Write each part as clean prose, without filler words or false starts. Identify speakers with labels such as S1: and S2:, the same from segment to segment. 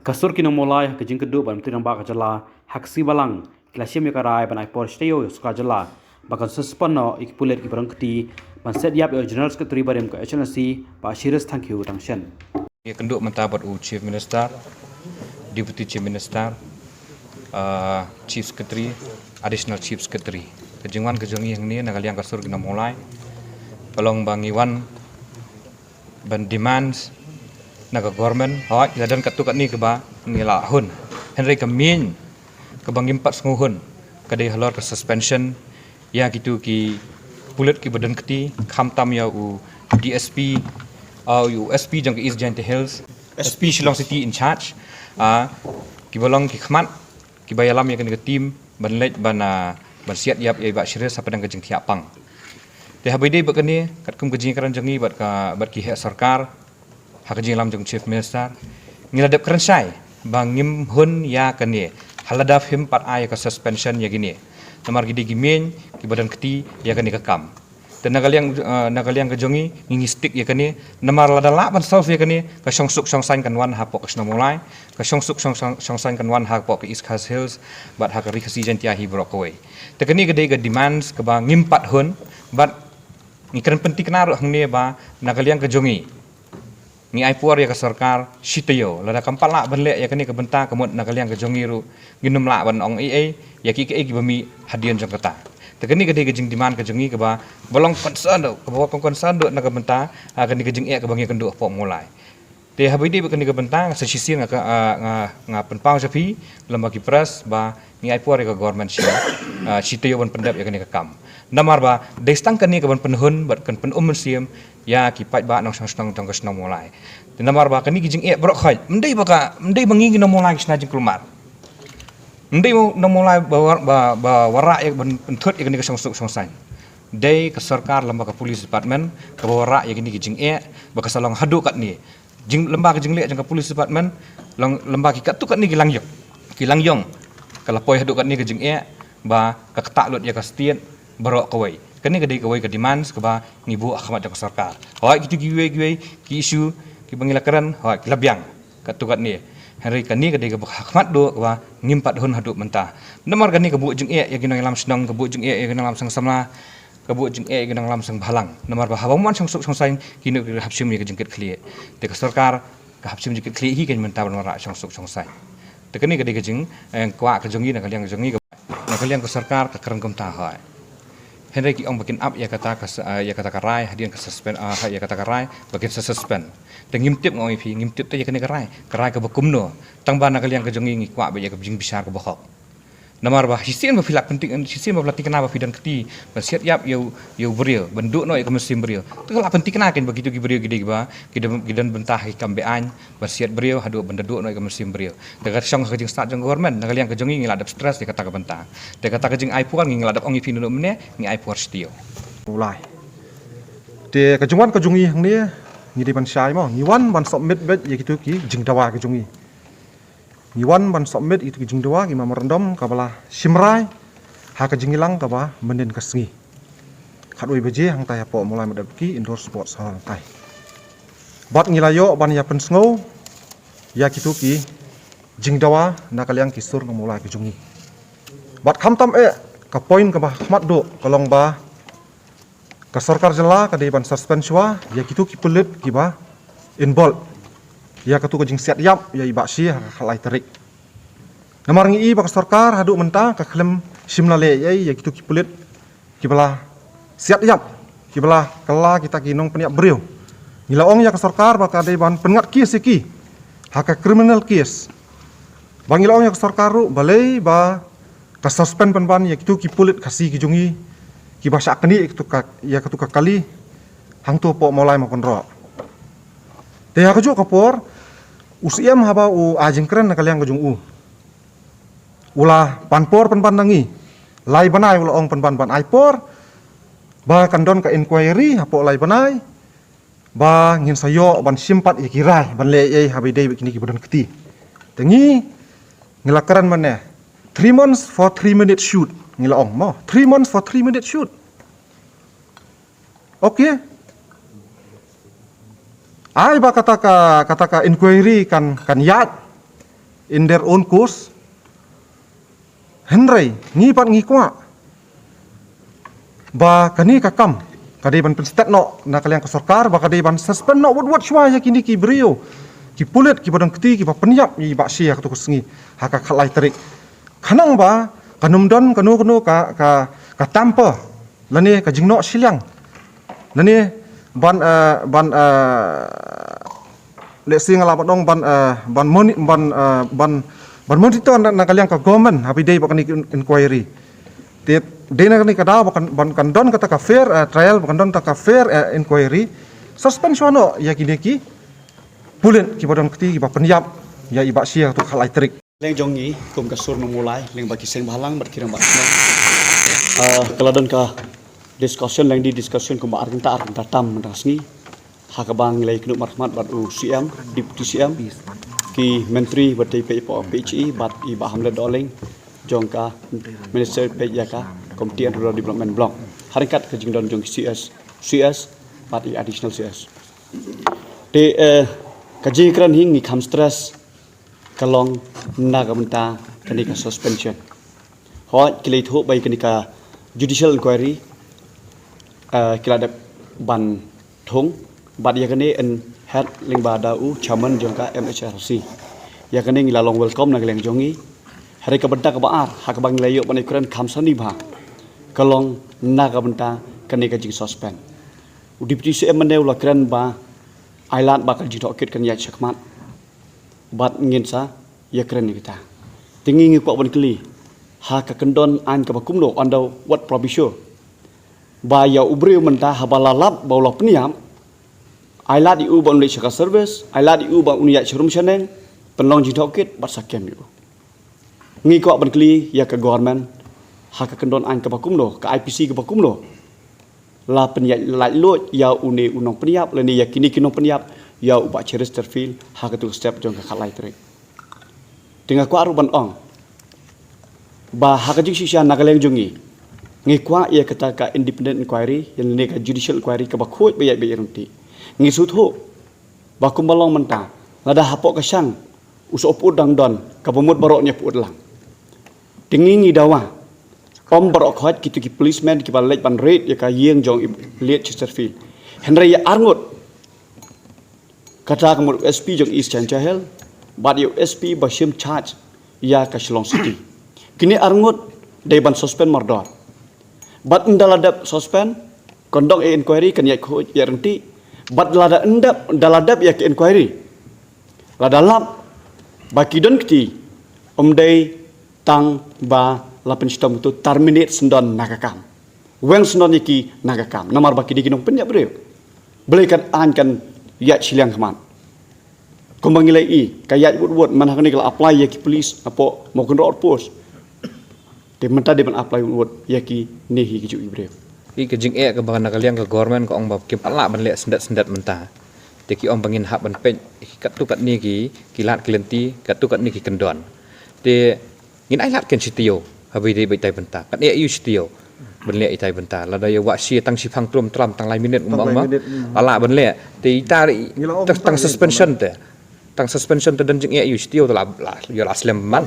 S1: Kasur kino mulai kejing kedu ban tinang bak jala haksi balang klasim yakarai ban ipor steo suka jala bakan suspano ikpulet ibrang keti ban set yap general secretary barem ka HNC pa shiras thank you tangshan.
S2: Ya kenduk mentabat Chief Minister, Deputy Chief Minister, Chief Secretary, Additional Chief Secretary. Kejengwan kejengi yang ni nagaliang kasur kena mulai. Pelong bangiwan ban demands naga government hoi dan katukat ni keba ngila hun. Henry Kamin kebang impat senguhun kadai halor ke suspension ya gitu ki pulut ki badan keti kamtam ya u DSP USP jang ke East Giant Hills SP Shillong City in charge ki bolong ki khmat ki bayalam ya ke tim ban let ban siat yap ya ba shire sapadang ke jeng tiapang te habide bakani kat kum kejing karan jangi bat ki hek sarkar ha kejing lam jeng Chief Minister ngiladap karan sai bang ngim hun ya kani haladaf him pat ay ka suspension ya gini namar gidi gimen ki badan keti ya kani kekam dan nagaliang kejongi ngingi stick ya kani namar ladala ban solve ya kani ka songsuk songsain kan wan ha pok kesna mulai ka songsuk songsain kan wan ha pok ke East Coast Hills bat ha ka rikasi jantia hi brokaway te kani gede ga demands ke ba ngimpat hun bat ngikran penting kenaru hang ba nagaliang kejongi ni aipuar ya ka sarkar sitayo lada kampal la ban le ya kani ka benta kamut nagaliang kejongi ru ginum la ban ong ya ki ki bami hadian jangkata tegani gede gejing demand kejengi ke ba bolong concern do ke bawa concern do naga benta gani gejing ke bangi kendu pok mulai te habidi bekani ke benta sesisi nga penpau sapi lembagi pres ba ni aipuar ke government sitayo ban pendap ya kani ke kam namar ba destang kani ke ban penhun bat kan pen siam ya ki pai ba nong sang tong kesna mulai te namar ba kani gejing brok khoi mendai bangi no mulai kesna jing kelumar ndai mo mulai ba warak ya benthut ya kini ke songsain dai ke sarkar lembaga police department ke warak ya kini ke jing ba ke salong hadu kat ni jing lembaga jing le jang ke police department lembaga kat tu kat ni kilang yong kalau poi hadu kat ni ke jing ba ke ketak lut ya ke stian barok kawai kani ke dai kawai ke demands ke ba ngibu akhmat ke sarkar hoi gitu giwe ki isu ki bangilakaran hoi labyang kat tu kat ni hari kani kadai ke hakmat do wa ngimpat hun haduk mentah namar kani ke bu jeng ya ginang lam senang ke bu jeng ya ginang lam sang samla ke bu jeng ya ginang lam sang balang namar ba hawaman sang suk sang sain kini ke hapsim ni ke jengket khlie te ke sarkar ke hapsim jengket khlie hi ke mentah banora sang suk sang sain te kani kadai ke jeng kwa ke jengi na kaliang jengi na kaliang ke sarkar ke kerang kum ta hai henry ki ong bakin up ya kata karai hadian ke suspend ya kata karai bakin suspend te ngimtip ngoi phi ngimtip te yakane karai ke bakumno tangba na kaliang ke jongi ngi kwa be ya ke jing bisar ke bokhok namar ba hisin ba filak penting hisin ba pelati kenapa fidan keti ba siat yap yo brio benduk no ya ke mesin brio tu la penting kenaken begitu ki brio gede ba gidan bentah ikam be an ba siat brio hadu benduk no ya ke mesin brio dekat song ke jing start jong government na kaliang ke jongi ngi ladap stress de kata ke bentah de kata ke jing aipuan ngi ladap ongi phi no mene ngi aipuar stio
S3: mulai de kejungan kejungi hang ni ngi depan sai mo ngi wan ban submit bet ya gitu ki jing dawa kejungi ngi wan ban submit itu ki jing dawa ki memorandum kabala simrai ha ka jingilang ka ba menden kasngi khatoi beje hang tai po mulai madap ki indoor sports hall tai bat ngilayo ban ya pensngo ya gitu ki jing dawa na kaliang kisur mulai kejungi bat khamtam ka point ka ba khmat do kolong ba ka sarkar jela ka ban suspension ya gitu ki pelit ki ba involve ya ka tu ka jing siat yap ya iba si halai tarik namar ngi ba ka sarkar hadu menta ka klem simla le ya gitu ki pelit ki bala siat yap ki bala kala kita kinong peniak beriu ngilaong ya ka sarkar ba ka ban pengat kes ki haka criminal case bang ngilaong ya ka sarkar ru balai ba ka suspend ban ya gitu ki pelit kasih ki jungi ki bahasa kini itu ya ketuka kali hang tu po mulai maupun ro te aku juga kapor usiam haba u ajing keren na kaliang kejung ulah panpor pandangi lai banai ulah ong pan aipor ba kandon ka inquiry hapo lai banai ba ngin sayo ban simpat ya kirai ban le ye habidai begini ki badan keti tengi ngilakaran mana 3 months for 3 minute shoot ngilaong mo 3 months for 3 minute shoot okay ai ba kata ka inquiry kan yat in their own course. Henry ngi pat ngi kwa ba kani kakam kadai ban penstat no na kalian ke sarkar ba kadai ban suspend no wat shwa ya kini ki brio ki pulit ki badang keti ki ba penyap i ba sia tu kesengi haka khalai terik khanang ba kanum don kanu ka tampa lani ka jingno silang lani ban let's say ngala dong ban monitor na kalian ka government happy day bakani inquiry Dena ni kada ban don kata ka fair trial ban don ta ka fair inquiry suspension no ya kini ki pulen ki badam keti ki ba penyap ya iba sia tu khalai terik
S1: leng jong ni kum ka sur memulai leng bagi seng balang berkira mbak keladon ka discussion leng di discussion kum ba arta tam rasni hakabang nilai kenu marhamat bat CM deputy CM ki menteri bertai PHI bat iba hamle doleng jongka minister pejaka komite rural development block harikat ke jingdon jong CS bat additional CS de kaji kran hing ni kham stress kalong nagamenta kanika suspension ho kilai thu bai kanika judicial inquiry kila de ban thong bat ya kane en head lingba dau chairman jongka MHRC ya kane ngilalong welcome na geleng jongi hari kabenta kabaar hakabang layo ban ikran khamsani bha kalong nagamenta kanika jing suspend deputy CM maneu lakran ba ailat bakal jidokit kan ya chakmat bat ngin sa ya keren ni kita tingi ngi kwa ban kli ha ka kendon an ka bakumno ando wat probisho ba ya ubri menta habalalap bawla pniam ailat iu ban le chaka service ailat iu ba unia churum chaneng penlong jidokit bat sakem yu ngi kwa ban kli ya ka government ha ka kendon an ka bakumno ka IPC ka bakumno la penyat la lo ya une unong penyap le ni yakini kinong penyap ya uba Chester Field ha ka tu step jong ka khalai trek dengan kwa ruban ong ba ha ka jing shisha nagaleng jongi ngi kwa ya kata ka independent inquiry yang ne ka judicial inquiry ka ba khoi ba ya be runti ngi sut ho ba kumbalong menta lada hapok ka sang usop udang don ka bomut barok nya put lang tingi ngi dawa om barok khot kitu ki policeman ki balek ban rate ya ka yeng jong liet Chesterfield Henry ya arngut kata kamur SP jong East Chanchahel bat yu SP bashim charge ya ka Shillong City kini arngut dai ban suspend mardor bat ndaladap suspend kondong inquiry kan ya khoj ya renti bat daladap ya ke inquiry ladalap baki don kti dai tang ba lapan sistem itu terminate sendon nagakam. Weng sendon iki nagakam. Namar baki diginong penyap beliau. Belikan ankan yat siliang keman. Kumbang nilai i kayat wud mana kini kalau apply yaki polis apo mau kena outpost. Dia mentah dia apply wud yaki nehi keju beliau.
S2: I kejing ke bahan nakaliang ke government ko ong bab kim alak ban lek sendat mentah. Teki ong bangin hak ban pej kat tu kat ni ki kilat kelenti kat tu kat ni ki kendon. Te ngin ai lat ken sitio. Habis dia bertai bentar. Kan ia istio benlek itai bentar. Lada ya wak si tang si phang trum tram tang lai minit umbang ma. Ala benlek te itari tang suspension te. Tang suspension te dan jing ia istio tu la ya aslam man.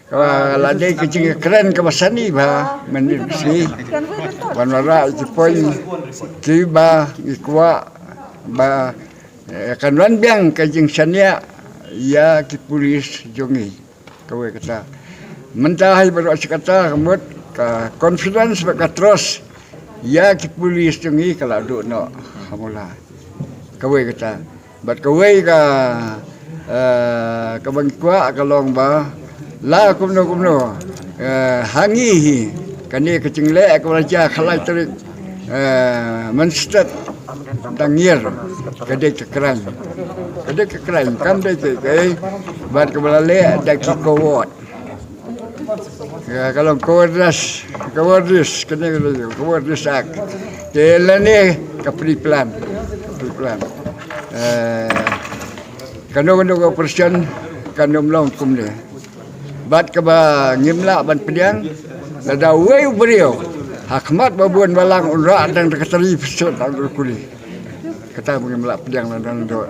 S4: Kalau lada kecing keren ke masani ba menisi. Wanara itu poin tiba ikwa ba kan wan biang kecing sania ya ki polis jongi. Kau kata mentah baru kata kemud ka confidence ka trust ya ki polis jungi kalau duk no hamula kawai kata bat kawai ka bang kwa kalong ba la kumno hangi kani kecing le ka raja khalai terik menstat tangir kadek kekran kam dek ke bat kebalale ada ki kowot ya kalau kawardas kena kawardas ak kelane kapri-plan kano operation kano long kumne bat ka ba ngimla ban pediang lada wei beriau hakmat babuan balang unra dan katari pesot kuli kata ngimla pediang dan do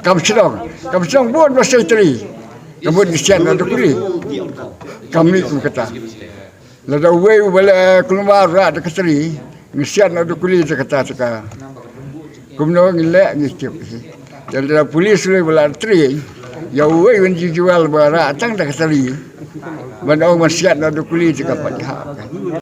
S4: kam sedong buat bahasa teri Kamu disian ada kuli. Kami tu kata. Lada uwe bala keluar rak dekat seri. Ngisian ada kuli kata cakap. Kumno ngilek ngicip. Jadi polis le bala tri. Ya uwe jual bara tang dekat seri. Bandau masiat ada kuli cakap Pak Jihad.